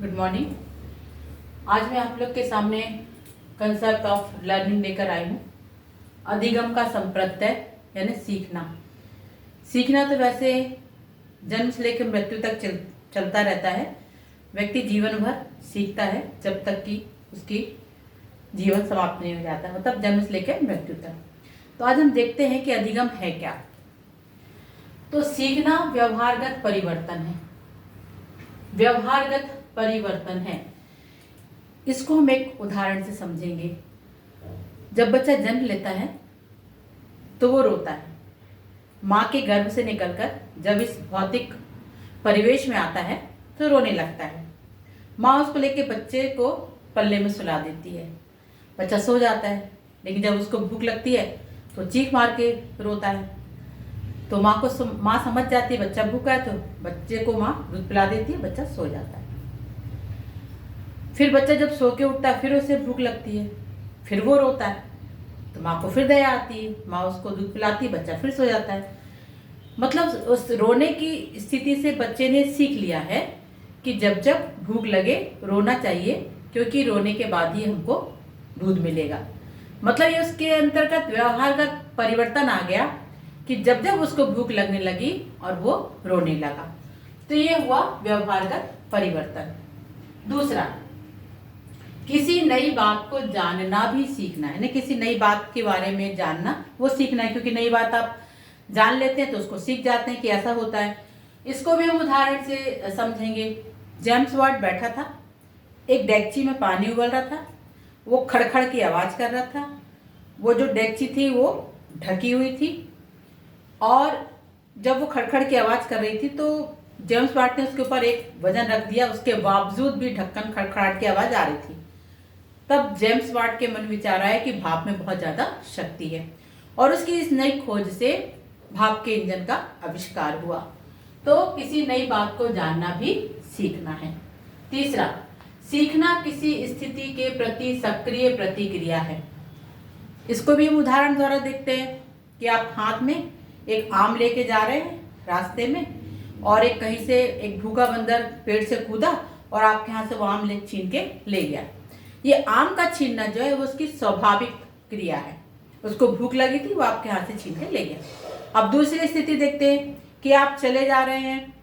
Good morning. आज मैं आप लोग के सामने कंसेप्ट ऑफ लर्निंग लेकर आई हूँ। अधिगम का संप्रत्यय यानी सीखना। सीखना तो वैसे जन्म से लेकर मृत्यु तक चलता रहता है। व्यक्ति जीवन भर सीखता है जब तक कि उसकी जीवन समाप्त नहीं हो जाता, मतलब जन्म से लेकर मृत्यु तक। तो आज हम देखते हैं कि अधिगम है क्या। तो सीखना व्यवहारगत परिवर्तन है। व्यवहारगत परिवर्तन है। इसको हम एक उदाहरण से समझेंगे। जब बच्चा जन्म लेता है तो वो रोता है। माँ के गर्भ से निकलकर जब इस भौतिक परिवेश में आता है तो रोने लगता है। माँ उसको लेके बच्चे को पल्ले में सुला देती है। बच्चा सो जाता है, लेकिन जब उसको भूख लगती है तो चीख मार के रोता है। तो माँ समझ जाती है बच्चा भूखा है, तो बच्चे को माँ दूध पिला देती है, बच्चा सो जाता है। फिर बच्चा जब सो के उठता है फिर उसे भूख लगती है, फिर वो रोता है, तो माँ को फिर दया आती है, माँ उसको दूध पिलाती है, बच्चा फिर सो जाता है। मतलब उस रोने की स्थिति से बच्चे ने सीख लिया है कि जब जब भूख लगे रोना चाहिए, क्योंकि रोने के बाद ही हमको दूध मिलेगा। मतलब ये उसके अंतर्गत व्यवहारगत परिवर्तन आ गया कि जब जब उसको भूख लगने लगी और वो रोने लगा। तो ये हुआ व्यवहारगत परिवर्तन। दूसरा, किसी नई बात को जानना भी सीखना है। किसी नई बात के बारे में जानना, वो सीखना है, क्योंकि नई बात आप जान लेते हैं तो उसको सीख जाते हैं कि ऐसा होता है। इसको भी हम उदाहरण से समझेंगे। जेम्स वाट बैठा था, एक डेगची में पानी उबल रहा था, वो खड़खड़ की आवाज़ कर रहा था। वो जो डेगची थी वो ढकी हुई थी, और जब वो खड़खड़ की आवाज़ कर रही थी तो जेम्स वाट ने उसके ऊपर एक वजन रख दिया, उसके बावजूद भी ढक्कन खड़खड़ाहट की आवाज़ आ रही थी। तब जेम्स वाट के मन विचार आया कि भाप में बहुत ज़्यादा शक्ति है, और उसकी इस नई खोज से भाप के इंजन का आविष्कार हुआ। तो किसी नई बात को जानना भी सीखना है। तीसरा, सीखना किसी स्थिति के प्रति सक्रिय प्रतिक्रिया है। इसको भी हम उदाहरण द्वारा देखते हैं कि आप हाथ में एक आम लेके जा रहे हैं रास्ते में, और एक कहीं से एक भूखा बंदर पेड़ से कूदा और आपके हाथ से वो आम छीन के ले गया। ये आम का छीनना जो है वो उसकी स्वाभाविक क्रिया है। उसको भूख लगी थी, वो आपके हाथ से छीन के ले गया। अब दूसरी स्थिति देखते हैं कि आप चले जा रहे हैं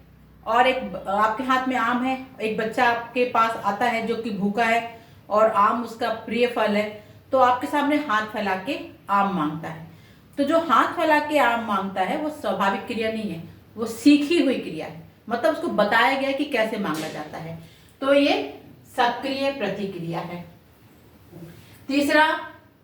और एक आपके हाथ में आम है, एक बच्चा आपके पास आता है जो कि भूखा है और आम उसका प्रिय फल है, तो आपके सामने हाथ फैला के आम मांगता है। तो जो हाथ फैला के आम मांगता है वो स्वाभाविक क्रिया नहीं है, वो सीखी हुई क्रिया है। मतलब उसको बताया गया कि कैसे मांगा जाता है, तो ये सक्रिय प्रतिक्रिया है। तीसरा,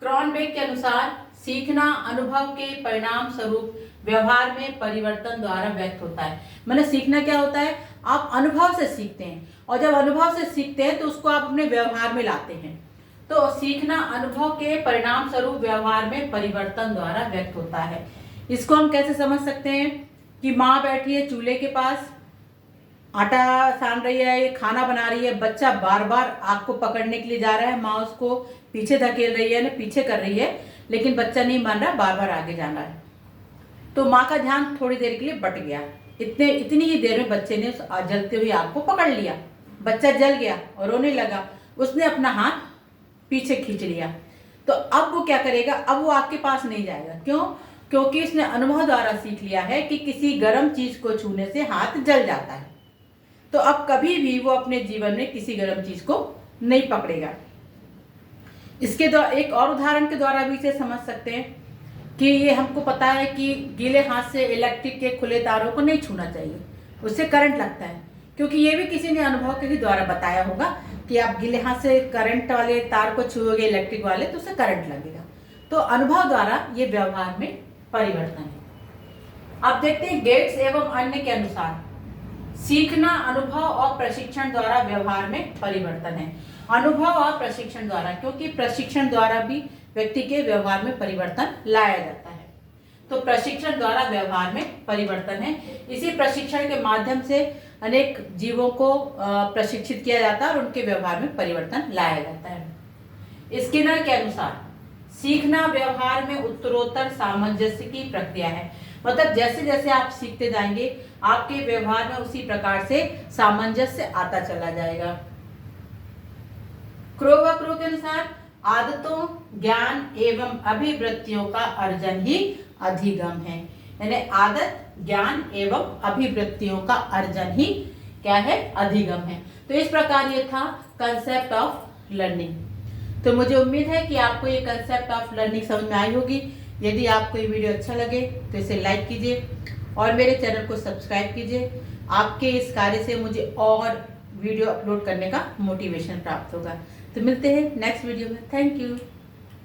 क्रॉनबेक के अनुसार सीखना अनुभव के परिणाम स्वरूप व्यवहार में परिवर्तन द्वारा व्यक्त होता है। मतलब सीखना क्या होता है, आप अनुभव से सीखते हैं, और जब अनुभव से सीखते हैं तो उसको आप अपने व्यवहार में लाते हैं। तो सीखना अनुभव के परिणाम स्वरूप व्यवहार में परिवर्तन द्वारा व्यक्त होता है। इसको हम कैसे समझ सकते हैं कि माँ बैठी है चूल्हे के पास, आटा सान रही है, खाना बना रही है, बच्चा बार बार आग को पकड़ने के लिए जा रहा है, माँ उसको पीछे धकेल रही है, पीछे कर रही है, लेकिन बच्चा नहीं मान रहा, बार बार आगे जाना है। तो माँ का ध्यान थोड़ी देर के लिए बट गया। इतनी ही देर में बच्चे ने उस जलती हुई आग को पकड़ लिया। बच्चा जल गया और रोने लगा। उसने अपना हाथ पीछे खींच लिया। तो अब वो क्या करेगा, अब वो आग के पास नहीं जाएगा। क्यों? क्योंकि उसने अनुभव द्वारा सीख लिया है कि किसी गर्म चीज को छूने से हाथ जल जाता है। तो अब कभी भी वो अपने जीवन में किसी गर्म चीज को नहीं पकड़ेगा। इसके द्वारा एक और उदाहरण के द्वारा भी इसे समझ सकते हैं कि ये हमको पता है कि गीले हाथ से इलेक्ट्रिक के खुले तारों को नहीं छूना चाहिए, उससे करंट लगता है। क्योंकि ये भी किसी ने अनुभव के द्वारा बताया होगा कि आप गीले हाथ से करंट वाले तार को छुओगे, इलेक्ट्रिक वाले, तो उससे करंट लगेगा। तो अनुभव द्वारा ये व्यवहार में परिवर्तन है। अब देखते हैं गेट्स एवं अन्य के अनुसार सीखना अनुभव और प्रशिक्षण द्वारा व्यवहार में परिवर्तन है। अनुभव और प्रशिक्षण द्वारा, क्योंकि प्रशिक्षण द्वारा भी व्यक्ति के व्यवहार में परिवर्तन लाया जाता है। तो प्रशिक्षण द्वारा व्यवहार में परिवर्तन है। इसी प्रशिक्षण के माध्यम से अनेक जीवों को प्रशिक्षित किया जाता है और उनके व्यवहार में परिवर्तन लाया जाता है। स्किनर के अनुसार सीखना व्यवहार में उत्तरोत्तर सामंजस्य की प्रक्रिया है। मतलब जैसे जैसे आप सीखते जाएंगे आपके व्यवहार में उसी प्रकार से सामंजस्य आता चला जाएगा। क्रो व क्रो के अनुसार आदतों, ज्ञान एवं अभिवृत्तियों का अर्जन ही अधिगम है। यानी आदत, ज्ञान एवं अभिवृत्तियों का अर्जन ही क्या है? अधिगम है। तो इस प्रकार ये था कंसेप्ट ऑफ लर्निंग। तो मुझे उम्मीद है कि आपको ये कंसेप्ट ऑफ लर्निंग समझ में आई होगी। यदि आपको ये वीडियो अच्छा लगे तो इसे लाइक कीजिए और मेरे चैनल को सब्सक्राइब कीजिए। आपके इस कार्य से मुझे और वीडियो अपलोड करने का मोटिवेशन प्राप्त होगा। तो मिलते हैं नेक्स्ट वीडियो में। Thank you.